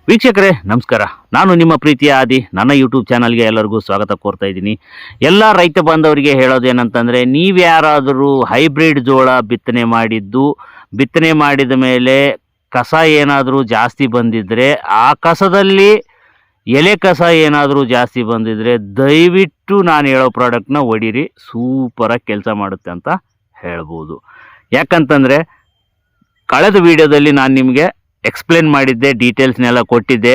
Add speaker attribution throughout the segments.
Speaker 1: ವೀಕ್ಷಕರೇ ನಮಸ್ಕಾರ. ನಾನು ನಿಮ್ಮ ಪ್ರೀತಿಯ ಆದಿ. ನನ್ನ ಯೂಟ್ಯೂಬ್ ಚಾನಲ್ಗೆ ಎಲ್ಲರಿಗೂ ಸ್ವಾಗತ ಕೋರ್ತಾ ಇದ್ದೀನಿ. ಎಲ್ಲ ರೈತ ಬಾಂಧವರಿಗೆ ಹೇಳೋದೇನಂತಂದರೆ, ನೀವ್ಯಾರಾದರೂ ಹೈಬ್ರಿಡ್ ಜೋಳ ಬಿತ್ತನೆ ಮಾಡಿದ ಮೇಲೆ ಕಸ ಏನಾದರೂ ಜಾಸ್ತಿ ಬಂದಿದ್ದರೆ, ಆ ಕಸದಲ್ಲಿ ಎಲೆ ಕಸ ಏನಾದರೂ ಜಾಸ್ತಿ ಬಂದಿದ್ದರೆ ದಯವಿಟ್ಟು ನಾನು ಹೇಳೋ ಪ್ರಾಡಕ್ಟ್ನ ಹೊಡೀರಿ. ಸೂಪರಾಗಿ ಕೆಲಸ ಮಾಡುತ್ತೆ ಅಂತ ಹೇಳ್ಬೋದು. ಯಾಕಂತಂದರೆ ಕಳೆದ ವಿಡಿಯೋದಲ್ಲಿ ನಾನು ನಿಮಗೆ ಎಕ್ಸ್ಪ್ಲೇನ್ ಮಾಡಿದ್ದೆ, ಡೀಟೇಲ್ಸ್ನೆಲ್ಲ ಕೊಟ್ಟಿದ್ದೆ.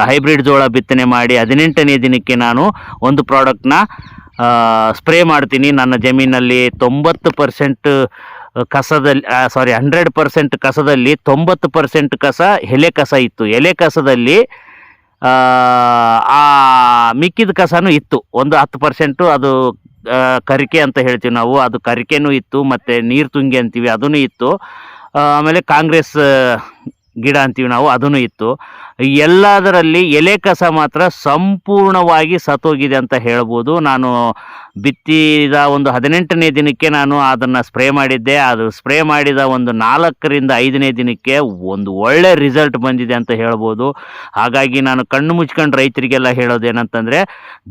Speaker 1: ಹೈಬ್ರಿಡ್ ಜೋಳ ಬಿತ್ತನೆ ಮಾಡಿ 18ನೇ ದಿನಕ್ಕೆ ನಾನು ಒಂದು ಪ್ರಾಡಕ್ಟ್ನ ಸ್ಪ್ರೇ ಮಾಡ್ತೀನಿ. ನನ್ನ ಜಮೀನಲ್ಲಿ 90% ಕಸದಲ್ಲಿ 100% ಕಸದಲ್ಲಿ 90% ಕಸ ಎಲೆ ಕಸ ಇತ್ತು. ಎಲೆ ಕಸದಲ್ಲಿ ಆ ಮಿಕ್ಕಿದ ಕಸನೂ ಇತ್ತು. ಒಂದು 10% ಅದು ಕರಿಕೆ ಅಂತ ಹೇಳ್ತೀವಿ ನಾವು, ಅದು ಕರಿಕೆನೂ ಇತ್ತು. ಮತ್ತು ನೀರು ತುಂಗಿ ಅಂತೀವಿ, ಅದೂ ಇತ್ತು. ಆಮೇಲೆ ಕಾಂಗ್ರೆಸ್ ಗಿಡ ಅಂತೀವಿ ನಾವು, ಅದೂ ಇತ್ತು. ಎಲ್ಲದರಲ್ಲಿ ಎಲೆ ಕಸ ಮಾತ್ರ ಸಂಪೂರ್ಣವಾಗಿ ಸತ್ತೋಗಿದೆ ಅಂತ ಹೇಳ್ಬೋದು. ನಾನು ಬಿತ್ತಿದ ಒಂದು 18ನೇ ದಿನಕ್ಕೆ ನಾನು ಅದನ್ನು ಸ್ಪ್ರೇ ಮಾಡಿದ್ದೆ. ಅದು ಸ್ಪ್ರೇ ಮಾಡಿದ ಒಂದು 4ರಿಂದ 5ನೇ ದಿನಕ್ಕೆ ಒಂದು ಒಳ್ಳೆ ರಿಸಲ್ಟ್ ಬಂದಿದೆ ಅಂತ ಹೇಳ್ಬೋದು. ಹಾಗಾಗಿ ನಾನು ಕಣ್ಣು ಮುಚ್ಕೊಂಡು ರೈತರಿಗೆಲ್ಲ ಹೇಳೋದೇನಂತಂದರೆ,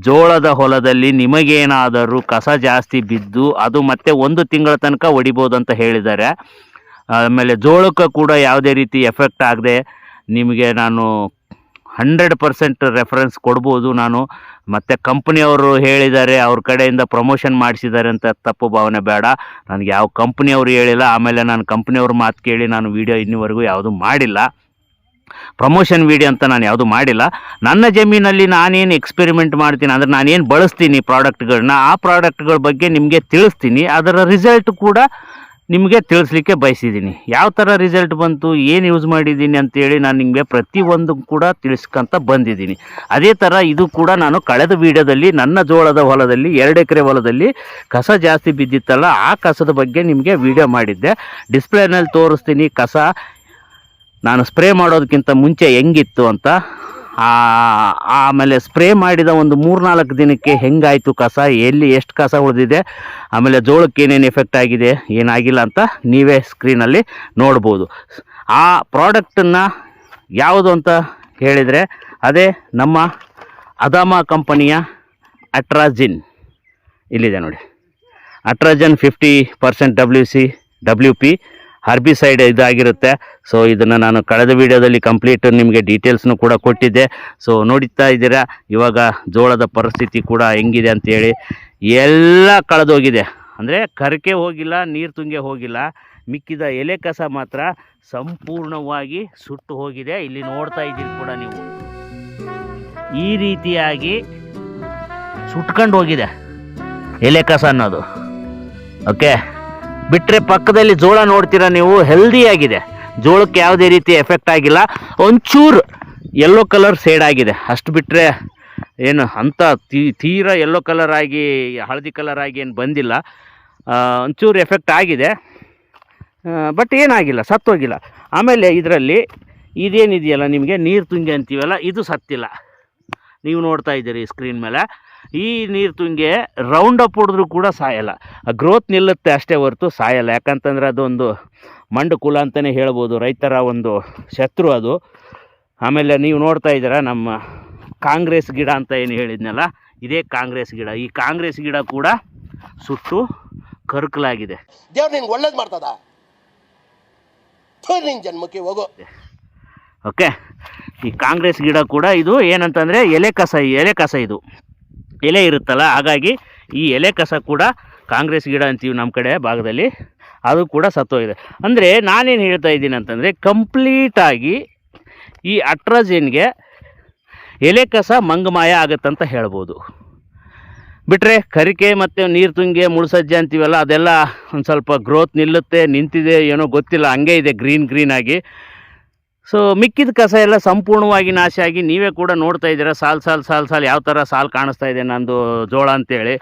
Speaker 1: ಜೋಳದ ಹೊಲದಲ್ಲಿ ನಿಮಗೇನಾದರೂ ಕಸ ಜಾಸ್ತಿ ಬಿದ್ದು ಅದು ಮತ್ತೆ 1 ತಿಂಗಳ ತನಕ ಹೊಡಿಬೋದು ಅಂತ ಹೇಳಿದ್ದಾರೆ. ಆಮೇಲೆ ಜೋಳಕ್ಕೆ ಕೂಡ ಯಾವುದೇ ರೀತಿ ಎಫೆಕ್ಟ್ ಆಗದೆ ನಿಮಗೆ ನಾನು 100% ರೆಫರೆನ್ಸ್ ಕೊಡ್ಬೋದು ನಾನು. ಮತ್ತು ಕಂಪ್ನಿಯವರು ಹೇಳಿದ್ದಾರೆ, ಅವ್ರ ಕಡೆಯಿಂದ ಪ್ರಮೋಷನ್ ಮಾಡಿಸಿದ್ದಾರೆ ಅಂತ ತಪ್ಪು ಭಾವನೆ ಬೇಡ. ನನಗೆ ಯಾವ ಕಂಪ್ನಿಯವರು ಹೇಳಿಲ್ಲ. ಆಮೇಲೆ ನಾನು ಕಂಪ್ನಿಯವ್ರ ಮಾತು ಕೇಳಿ ನಾನು ವೀಡಿಯೋ ಇನ್ನೂವರೆಗೂ ಯಾವುದೂ ಮಾಡಿಲ್ಲ. ಪ್ರಮೋಷನ್ ವೀಡಿಯೋ ಅಂತ ನಾನು ಯಾವುದು ಮಾಡಿಲ್ಲ. ನನ್ನ ಜಮೀನಲ್ಲಿ ನಾನೇನು ಎಕ್ಸ್ಪೆರಿಮೆಂಟ್ ಮಾಡ್ತೀನಿ ಅಂದರೆ, ನಾನೇನು ಬಳಸ್ತೀನಿ ಪ್ರಾಡಕ್ಟ್ಗಳನ್ನ, ಆ ಪ್ರಾಡಕ್ಟ್ಗಳ ಬಗ್ಗೆ ನಿಮಗೆ ತಿಳಿಸ್ತೀನಿ. ಅದರ ರಿಸಲ್ಟ್ ಕೂಡ ನಿಮಗೆ ತಿಳಿಸ್ಲಿಕ್ಕೆ ಬಯಸಿದ್ದೀನಿ. ಯಾವ ಥರ ರಿಸಲ್ಟ್ ಬಂತು, ಏನು ಯೂಸ್ ಮಾಡಿದ್ದೀನಿ ಅಂತೇಳಿ ನಾನು ನಿಮಗೆ ಪ್ರತಿಯೊಂದು ಕೂಡ ತಿಳಿಸ್ಕೊಂತ ಬಂದಿದ್ದೀನಿ. ಅದೇ ಥರ ಇದು ಕೂಡ ನಾನು ಕಳೆದ ವೀಡಿಯೋದಲ್ಲಿ ನನ್ನ ಜೋಳದ ಹೊಲದಲ್ಲಿ 2 ಎಕರೆ ಹೊಲದಲ್ಲಿ ಕಸ ಜಾಸ್ತಿ ಬಿದ್ದಿತ್ತಲ್ಲ, ಆ ಕಸದ ಬಗ್ಗೆ ನಿಮಗೆ ವೀಡಿಯೋ ಮಾಡಿದ್ದೆ. ಡಿಸ್ಪ್ಲೇನಲ್ಲಿ ತೋರಿಸ್ತೀನಿ ಕಸ ನಾನು ಸ್ಪ್ರೇ ಮಾಡೋದಕ್ಕಿಂತ ಮುಂಚೆ ಹೆಂಗಿತ್ತು ಅಂತ. ಆಮೇಲೆ ಸ್ಪ್ರೇ ಮಾಡಿದ ಒಂದು 3-4 ದಿನಕ್ಕೆ ಹೆಂಗಾಯಿತು ಕಸ, ಎಷ್ಟು ಕಸ ಉಳಿದಿದೆ, ಆಮೇಲೆ ಜೋಳಕ್ಕೆ ಏನೇನು ಎಫೆಕ್ಟ್ ಆಗಿದೆ, ಏನಾಗಿಲ್ಲ ಅಂತ ನೀವೇ ಸ್ಕ್ರೀನಲ್ಲಿ ನೋಡ್ಬೋದು. ಆ ಪ್ರಾಡಕ್ಟನ್ನು ಯಾವುದು ಅಂತ ಹೇಳಿದರೆ, ಅದೇ ನಮ್ಮ ಅದಾಮ ಕಂಪನಿಯ ಅಟ್ರಾಜಿನ್. ಇಲ್ಲಿದೆ ನೋಡಿ, ಅಟ್ರಾಜಿನ್ 50% WP ಹರ್ಬಿಸೈಡ್ ಇದಾಗಿರುತ್ತೆ. ಸೊ ಇದನ್ನು ನಾನು ಕಳೆದ ವೀಡಿಯೋದಲ್ಲಿ ಕಂಪ್ಲೀಟ್ ನಿಮಗೆ ಡೀಟೇಲ್ಸ್ನು ಕೂಡ ಕೊಟ್ಟಿದ್ದೆ. ಸೊ ನೋಡ್ತಾ ಇದ್ದೀರಾ ಇವಾಗ ಜೋಳದ ಪರಿಸ್ಥಿತಿ ಕೂಡ ಹೆಂಗಿದೆ ಅಂತೇಳಿ. ಎಲ್ಲ ಕಳೆದೋಗಿದೆ, ಅಂದರೆ ಕರಕೆ ಹೋಗಿಲ್ಲ, ನೀರು ತುಂಗೆ ಹೋಗಿಲ್ಲ. ಮಿಕ್ಕಿದ ಎಲೆ ಕಸ ಮಾತ್ರ ಸಂಪೂರ್ಣವಾಗಿ ಸುಟ್ಟು ಹೋಗಿದೆ. ಇಲ್ಲಿ ನೋಡ್ತಾ ಇದ್ದೀರಿ ಕೂಡ ನೀವು, ಈ ರೀತಿಯಾಗಿ ಸುಟ್ಕೊಂಡು ಹೋಗಿದೆ ಎಲೆ ಕಸ ಅನ್ನೋದು. ಓಕೆ, ಬಿಟ್ಟರೆ ಪಕ್ಕದಲ್ಲಿ ಜೋಳ ನೋಡ್ತೀರಾ ನೀವು, ಹೆಲ್ದಿಯಾಗಿದೆ. ಜೋಳಕ್ಕೆ ಯಾವುದೇ ರೀತಿ ಎಫೆಕ್ಟ್ ಆಗಿಲ್ಲ. ಒಂಚೂರು ಯೆಲ್ಲೋ ಕಲರ್ ಶೇಡ್ ಆಗಿದೆ ಅಷ್ಟು ಬಿಟ್ಟರೆ, ಏನು ಅಂಥ ತೀರಾ ಯೆಲ್ಲೋ ಕಲರ್ ಆಗಿ ಹಳದಿ ಕಲರ್ ಆಗಿ ಏನು ಬಂದಿಲ್ಲ. ಒಂಚೂರು ಎಫೆಕ್ಟ್ ಆಗಿದೆ, ಬಟ್ ಏನಾಗಿಲ್ಲ, ಸತ್ತೋಗಿಲ್ಲ. ಆಮೇಲೆ ಇದರಲ್ಲಿ ಇದೇನಿದೆಯಲ್ಲ ನಿಮಗೆ ನೀರು ತುಂಗೆ ಅಂತೀವಲ್ಲ, ಇದು ಸತ್ತಿಲ್ಲ. ನೀವು ನೋಡ್ತಾ ಇದ್ದೀರಿ ಸ್ಕ್ರೀನ್ ಮೇಲೆ. ಈ ನೀರು ತುಂಗೆ ರೌಂಡ್ ಅಪ್ ಹೊಡೆದ್ರೂ ಕೂಡ ಸಾಯಲ್ಲ, ಗ್ರೋತ್ ನಿಲ್ಲುತ್ತೆ ಅಷ್ಟೇ ಹೊರತು ಸಾಯಲ್ಲ. ಯಾಕಂತಂದರೆ ಅದೊಂದು ಮಂಡು ಕುಲ ಅಂತಲೇ ಹೇಳ್ಬೋದು, ರೈತರ ಒಂದು ಶತ್ರು ಅದು. ಆಮೇಲೆ ನೀವು ನೋಡ್ತಾ ಇದ್ದೀರಾ ನಮ್ಮ ಕಾಂಗ್ರೆಸ್ ಗಿಡ ಅಂತ ಏನು ಹೇಳಿದ್ನಲ್ಲ, ಇದೇ ಕಾಂಗ್ರೆಸ್ ಗಿಡ. ಈ ಕಾಂಗ್ರೆಸ್ ಗಿಡ ಕೂಡ ಸುಟ್ಟು ಕರ್ಕಲಾಗಿದೆ.
Speaker 2: ದೇವ್ರು ನಿನ್ಗೆ ಒಳ್ಳೇದು ಮಾಡ್ತದ, ನಿನ್ನ ಜನ್ಮಕ್ಕೆ ಹೋಗೋ.
Speaker 1: ಓಕೆ, ಈ ಕಾಂಗ್ರೆಸ್ ಗಿಡ ಕೂಡ ಇದು ಏನಂತಂದರೆ ಎಲೆ ಕಸ ಇದು ಎಲೆ ಇರುತ್ತಲ್ಲ, ಹಾಗಾಗಿ ಈ ಎಲೆ ಕಸ ಕೂಡ ಕಾಂಗ್ರೆಸ್ ಗಿಡ ಅಂತೀವಿ ನಮ್ಮ ಕಡೆ ಭಾಗದಲ್ಲಿ, ಅದು ಕೂಡ ಸತ್ತೋಗಿದೆ. ಅಂದರೆ ನಾನೇನು ಹೇಳ್ತಾ ಇದ್ದೀನಿ ಅಂತಂದರೆ, ಕಂಪ್ಲೀಟಾಗಿ ಈ ಅಟ್ರಾಜಿನ್ಗೆ ಎಲೆ ಕಸ ಮಂಗಮಾಯ ಆಗುತ್ತಂತ ಹೇಳ್ಬೋದು. ಬಿಟ್ಟರೆ ಕರಿಕೆ ಮತ್ತು ನೀರು ತುಂಗೆ ಮುಳ್ಸಜ್ಜೆ ಅಂತೀವಲ್ಲ, ಅದೆಲ್ಲ ಒಂದು ಸ್ವಲ್ಪ ಗ್ರೋತ್ ನಿಂತಿದೆ ಏನೋ ಗೊತ್ತಿಲ್ಲ, ಹಂಗೆ ಇದೆ ಗ್ರೀನ್ ಆಗಿ. ಸೊ ಮಿಕ್ಕಿದ ಕಸ ಎಲ್ಲ ಸಂಪೂರ್ಣವಾಗಿ ನಾಶ ಆಗಿ ನೀವೇ ಕೂಡ ನೋಡ್ತಾ ಇದ್ದೀರಾ. ಸಾಲು ಯಾವ ಥರ ಸಾಲು ಕಾಣಿಸ್ತಾ ಇದೆ ನಂದು ಜೋಳ ಅಂತೇಳಿ.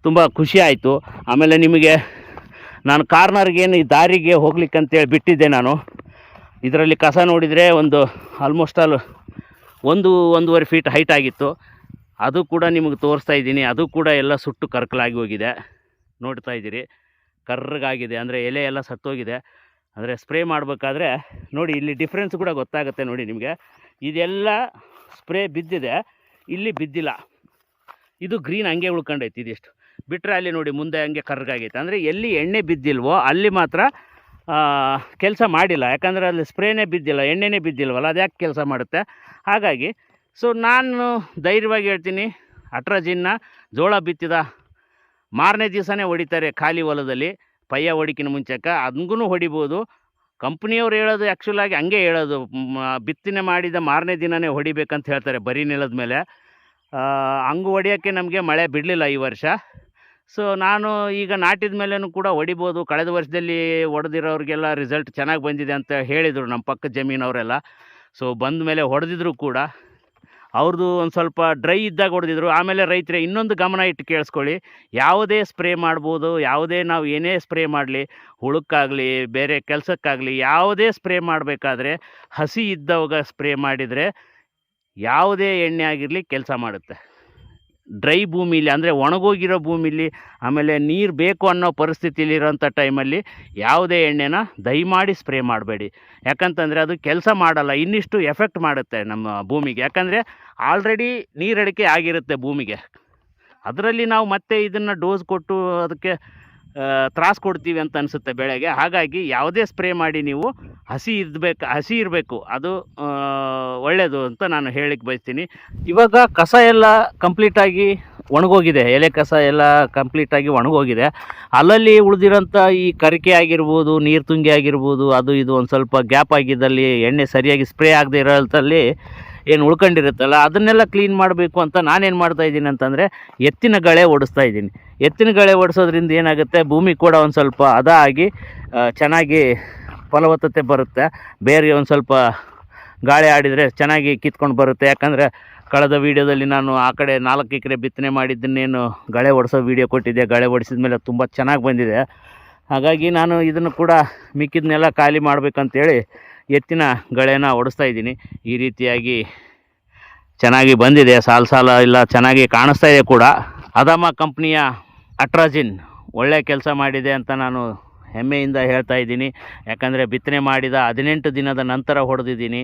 Speaker 1: ತುಂಬ ಖುಷಿ ಆಯಿತು. ಆಮೇಲೆ ನಿಮಗೆ ನಾನು ಕಾರ್ನರ್ಗೇನು ಈ ದಾರಿಗೆ ಹೋಗ್ಲಿಕ್ಕಂತೇಳಿ ಬಿಟ್ಟಿದ್ದೆ ನಾನು. ಇದರಲ್ಲಿ ಕಸ ನೋಡಿದರೆ ಒಂದು ಆಲ್ಮೋಸ್ಟ್ 1-1.5 ಫೀಟ್ ಹೈಟ್ ಆಗಿತ್ತು. ಅದು ಕೂಡ ನಿಮಗೆ ತೋರಿಸ್ತಾ ಇದ್ದೀನಿ. ಅದು ಕೂಡ ಎಲ್ಲ ಸುಟ್ಟು ಕರ್ಕಲಾಗಿ ಹೋಗಿದೆ, ನೋಡ್ತಾ ಇದ್ದೀರಿ. ಕರ್ರಗಾಗಿದೆ, ಅಂದರೆ ಎಲೆ ಎಲ್ಲ ಸತ್ತೋಗಿದೆ. ಅಂದರೆ ಸ್ಪ್ರೇ ಮಾಡಬೇಕಾದ್ರೆ ನೋಡಿ, ಇಲ್ಲಿ ಡಿಫ್ರೆನ್ಸ್ ಕೂಡ ಗೊತ್ತಾಗುತ್ತೆ ನೋಡಿ ನಿಮಗೆ. ಇದೆಲ್ಲ ಸ್ಪ್ರೇ ಬಿದ್ದಿದೆ, ಇಲ್ಲಿ ಬಿದ್ದಿಲ್ಲ. ಇದು ಗ್ರೀನ್ ಹಂಗೆ ಉಳ್ಕೊಂಡೈತಿ. ಇದಿಷ್ಟು ಬಿಟ್ಟರೆ ಅಲ್ಲಿ ನೋಡಿ ಮುಂದೆ ಹಂಗೆ ಕರ್ಗಾಗೈತೆ. ಅಂದರೆ ಎಲ್ಲಿ ಎಣ್ಣೆ ಬಿದ್ದಿಲ್ವೋ ಅಲ್ಲಿ ಮಾತ್ರ ಕೆಲಸ ಮಾಡಿಲ್ಲ. ಯಾಕಂದರೆ ಅಲ್ಲಿ ಸ್ಪ್ರೇನೇ ಬಿದ್ದಿಲ್ಲ, ಎಣ್ಣೆನೇ ಬಿದ್ದಿಲ್ವಲ್ಲ, ಅದು ಯಾಕೆ ಕೆಲಸ ಮಾಡುತ್ತೆ. ಹಾಗಾಗಿ ನಾನು ಧೈರ್ಯವಾಗಿ ಹೇಳ್ತೀನಿ, ಅಟ್ರಾಜಿನ್ನ ಜೋಳ ಬಿತ್ತಿದ ಮಾರನೇ ದಿವಸನೇ ಹೊಡಿತಾರೆ ಖಾಲಿ ಹೊಲದಲ್ಲಿ, ಪಯ್ಯ ಹೊಡಿಕಿನ ಮುಂಚೆಗೆ ಹಂಗೂ ಹೊಡಿಬೋದು. ಕಂಪ್ನಿಯವ್ರು ಹೇಳೋದು ಆ್ಯಕ್ಚುಲಾಗಿ ಹಂಗೆ ಹೇಳೋದು, ಬಿತ್ತನೆ ಮಾಡಿದ ಮಾರನೇ ದಿನವೇ ಹೊಡಿಬೇಕಂತ ಹೇಳ್ತಾರೆ ಬರೀ ನೆಲದ ಮೇಲೆ. ಹಂಗೆ ಹೊಡಿಯೋಕ್ಕೆ ನಮಗೆ ಮಳೆ ಬಿಡಲಿಲ್ಲ ಈ ವರ್ಷ. ನಾನು ಈಗ ನಾಟಿದ ಮೇಲೂ ಕೂಡ ಹೊಡಿಬೋದು. ಕಳೆದ ವರ್ಷದಲ್ಲಿ ಹೊಡೆದಿರೋರಿಗೆಲ್ಲ ರಿಸಲ್ಟ್ ಚೆನ್ನಾಗಿ ಬಂದಿದೆ ಅಂತ ಹೇಳಿದರು ನಮ್ಮ ಪಕ್ಕದ ಜಮೀನವರೆಲ್ಲ. ಬಂದ ಮೇಲೆ ಹೊಡೆದಿದ್ರು ಕೂಡ ಅವ್ರದ್ದು ಒಂದು ಸ್ವಲ್ಪ ಡ್ರೈ ಇದ್ದಾಗ ಹೊಡೆದಿದ್ರು. ಆಮೇಲೆ ರೈತರೇ ಇನ್ನೊಂದು ಗಮನ ಇಟ್ಟು ಕೇಳಿಸ್ಕೊಳ್ಳಿ, ಯಾವುದೇ ಸ್ಪ್ರೇ ಮಾಡ್ಬೋದು, ಯಾವುದೇ ನಾವು ಏನೇ ಸ್ಪ್ರೇ ಮಾಡಲಿ, ಹುಳುಕ್ಕಾಗಲಿ ಬೇರೆ ಕೆಲಸಕ್ಕಾಗಲಿ ಯಾವುದೇ ಸ್ಪ್ರೇ ಮಾಡಬೇಕಾದ್ರೆ ಹಸಿ ಇದ್ದವಾಗ ಸ್ಪ್ರೇ ಮಾಡಿದರೆ ಯಾವುದೇ ಎಣ್ಣೆ ಆಗಿರಲಿ ಕೆಲಸ ಮಾಡುತ್ತೆ. ಡ್ರೈ ಭೂಮಿಲಿ ಅಂದರೆ ಒಣಗೋಗಿರೋ ಭೂಮಿಲಿ, ಆಮೇಲೆ ನೀರು ಬೇಕು ಅನ್ನೋ ಪರಿಸ್ಥಿತಿಲಿರೋಂಥ ಟೈಮಲ್ಲಿ ಯಾವುದೇ ಎಣ್ಣೆನ ದಯಮಾಡಿ ಸ್ಪ್ರೇ ಮಾಡಬೇಡಿ. ಯಾಕಂತಂದರೆ ಅದು ಕೆಲಸ ಮಾಡಲ್ಲ, ಇನ್ನಿಷ್ಟು ಎಫೆಕ್ಟ್ ಮಾಡುತ್ತೆ ನಮ್ಮ ಭೂಮಿಗೆ. ಯಾಕಂದರೆ ಆಲ್ರೆಡಿ ನೀರಡಿಕೆ ಆಗಿರುತ್ತೆ ಭೂಮಿಗೆ. ಅದರಲ್ಲಿ ನಾವು ಮತ್ತೆ ಇದನ್ನು ಡೋಸ್ ಕೊಟ್ಟು ಅದಕ್ಕೆ ತ್ರಾಸು ಕೊಡ್ತೀವಿ ಅಂತ ಅನಿಸುತ್ತೆ ಬೆಳೆಗೆ. ಹಾಗಾಗಿ ಯಾವುದೇ ಸ್ಪ್ರೇ ಮಾಡಿ ನೀವು ಹಸಿ ಇರಬೇಕು, ಅದು ಒಳ್ಳೆಯದು ಅಂತ ನಾನು ಹೇಳಿಕ್ಕೆ ಬಯಸ್ತೀನಿ. ಇವಾಗ ಕಸ ಎಲ್ಲ ಕಂಪ್ಲೀಟಾಗಿ ಒಣಗೋಗಿದೆ, ಎಲೆ ಕಸ ಎಲ್ಲ ಕಂಪ್ಲೀಟಾಗಿ ಒಣಗೋಗಿದೆ. ಅಲ್ಲಲ್ಲಿ ಉಳಿದಿರೋಂಥ ಈ ಕರಿಕೆ ಆಗಿರ್ಬೋದು, ನೀರು ತುಂಗಿ ಆಗಿರ್ಬೋದು, ಅದು ಇದು ಒಂದು ಸ್ವಲ್ಪ ಗ್ಯಾಪ್ ಆಗಿದ್ದಲ್ಲಿ, ಎಣ್ಣೆ ಸರಿಯಾಗಿ ಸ್ಪ್ರೇ ಆಗದೆ ಇರೋಂಥಲ್ಲಿ ಏನು ಉಳ್ಕೊಂಡಿರುತ್ತಲ್ಲ, ಅದನ್ನೆಲ್ಲ ಕ್ಲೀನ್ ಮಾಡಬೇಕು ಅಂತ ನಾನೇನು ಮಾಡ್ತಾಯಿದ್ದೀನಿ ಅಂತಂದರೆ ಎತ್ತಿನ ಗಳೆ ಓಡಿಸ್ತಾ ಇದ್ದೀನಿ. ಎತ್ತಿನ ಗಳೆ ಓಡಿಸೋದ್ರಿಂದ ಏನಾಗುತ್ತೆ, ಭೂಮಿ ಕೂಡ ಒಂದು ಸ್ವಲ್ಪ ಹದ ಆಗಿ ಚೆನ್ನಾಗಿ ಫಲವತ್ತತೆ ಬರುತ್ತೆ. ಬೇರೆ ಒಂದು ಸ್ವಲ್ಪ ಗಾಳಿ ಆಡಿದರೆ ಚೆನ್ನಾಗಿ ಕಿತ್ಕೊಂಡು ಬರುತ್ತೆ. ಯಾಕಂದರೆ ಕಳೆದ ವೀಡಿಯೋದಲ್ಲಿ ನಾನು ಆ ಕಡೆ 4 ಎಕರೆ ಬಿತ್ತನೆ ಮಾಡಿದ್ದನ್ನೇನು ಗಳೆ ಓಡಿಸೋ ವೀಡಿಯೋ ಕೊಟ್ಟಿದ್ದೆ. ಗಳೆ ಓಡಿಸಿದ ಮೇಲೆ ತುಂಬ ಚೆನ್ನಾಗಿ ಬಂದಿದೆ. ಹಾಗಾಗಿ ನಾನು ಇದನ್ನು ಕೂಡ ಮಿಕ್ಕಿದನ್ನೆಲ್ಲ ಖಾಲಿ ಮಾಡಬೇಕಂತೇಳಿ ಎತ್ತಿನ ಗಳೆನ ಓಡಿಸ್ತಾ ಇದ್ದೀನಿ. ಈ ರೀತಿಯಾಗಿ ಚೆನ್ನಾಗಿ ಬಂದಿದೆ, ಸಾಲ ಇಲ್ಲ, ಚೆನ್ನಾಗಿ ಕಾಣಿಸ್ತಾ ಇದೆ ಕೂಡ. ಅದಾಮ ಕಂಪ್ನಿಯ ಅಟ್ರಾಜಿನ್ ಒಳ್ಳೆ ಕೆಲಸ ಮಾಡಿದೆ ಅಂತ ನಾನು ಹೆಮ್ಮೆಯಿಂದ ಹೇಳ್ತಾ ಇದ್ದೀನಿ. ಯಾಕಂದರೆ ಬಿತ್ತನೆ ಮಾಡಿದ 18 ದಿನದ ನಂತರ ಹೊಡೆದಿದ್ದೀನಿ,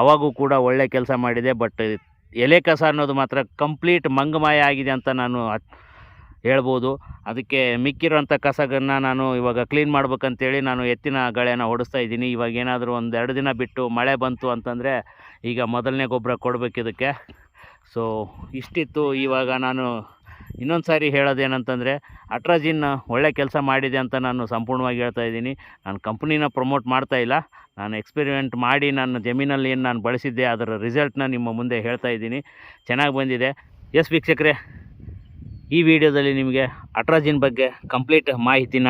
Speaker 1: ಆವಾಗೂ ಕೂಡ ಒಳ್ಳೆ ಕೆಲಸ ಮಾಡಿದೆ. ಬಟ್ ಎಲೆ ಕಸ ಅನ್ನೋದು ಮಾತ್ರ ಕಂಪ್ಲೀಟ್ ಮಂಗಮಾಯ ಆಗಿದೆ ಅಂತ ನಾನು ಹೇಳ್ಬೋದು. ಅದಕ್ಕೆ ಮಿಕ್ಕಿರೋಂಥ ಕಸಗನ್ನು ನಾನು ಇವಾಗ ಕ್ಲೀನ್ ಮಾಡ್ಬೇಕಂತೇಳಿ ನಾನು ಎತ್ತಿನ ಗಳೆನ ಓಡಿಸ್ತಾ ಇದ್ದೀನಿ. ಇವಾಗ ಏನಾದರೂ 1-2 ದಿನ ಬಿಟ್ಟು ಮಳೆ ಬಂತು ಅಂತಂದರೆ ಈಗ ಮೊದಲನೇ ಗೊಬ್ಬರ ಕೊಡಬೇಕು ಇದಕ್ಕೆ. ಇಷ್ಟಿತ್ತು. ಇವಾಗ ನಾನು ಇನ್ನೊಂದು ಸಾರಿ ಹೇಳೋದೇನಂತಂದರೆ ಅಟ್ರಾಜಿನ್ ಒಳ್ಳೆ ಕೆಲಸ ಮಾಡಿದೆ ಅಂತ ನಾನು ಸಂಪೂರ್ಣವಾಗಿ ಹೇಳ್ತಾ ಇದ್ದೀನಿ. ನಾನು ಕಂಪ್ನಿನ ಪ್ರಮೋಟ್ ಮಾಡ್ತಾ ಇಲ್ಲ, ನಾನು ಎಕ್ಸ್ಪೆರಿಮೆಂಟ್ ಮಾಡಿ ನನ್ನ ಜಮೀನಲ್ಲಿ ಏನು ನಾನು ಬಳಸಿದ್ದೆ ಅದರ ರಿಸಲ್ಟ್ನ ನಿಮ್ಮ ಮುಂದೆ ಹೇಳ್ತಾ ಇದ್ದೀನಿ. ಚೆನ್ನಾಗಿ ಬಂದಿದೆ. ಎಸ್ ವೀಕ್ಷಕರೇ, ಈ ವಿಡಿಯೋದಲ್ಲಿ ನಿಮಗೆ ಅಟ್ರಾಜಿನ್ ಬಗ್ಗೆ ಕಂಪ್ಲೀಟ್ ಮಾಹಿತಿನ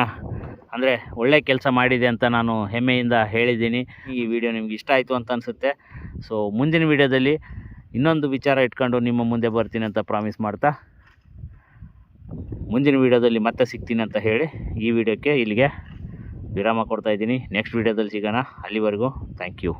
Speaker 1: ಅಂದರೆ ಒಳ್ಳೆ ಕೆಲಸ ಮಾಡಿದೆ ಅಂತ ನಾನು ಹೆಮ್ಮೆಯಿಂದ ಹೇಳಿದ್ದೀನಿ. ಈ ವಿಡಿಯೋ ನಿಮ್ಗೆ ಇಷ್ಟ ಆಯಿತು ಅಂತ ಅನಿಸುತ್ತೆ. ಮುಂದಿನ ವಿಡಿಯೋದಲ್ಲಿ ಇನ್ನೊಂದು ವಿಚಾರ ಇಟ್ಕೊಂಡು ನಿಮ್ಮ ಮುಂದೆ ಬರ್ತೀನಿ ಅಂತ ಪ್ರಾಮಿಸ್ ಮಾಡ್ತಾ, ಮುಂದಿನ ವಿಡಿಯೋದಲ್ಲಿ ಮತ್ತೆ ಸಿಗ್ತೀನಿ ಅಂತ ಹೇಳಿ ಈ ವಿಡಿಯೋಕ್ಕೆ ಇಲ್ಲಿಗೆ ವಿರಾಮ ಕೊಡ್ತಾಯಿದ್ದೀನಿ. ನೆಕ್ಸ್ಟ್ ವಿಡಿಯೋದಲ್ಲಿ ಸಿಗೋಣ. ಅಲ್ಲಿವರೆಗೂ ಥ್ಯಾಂಕ್ ಯು.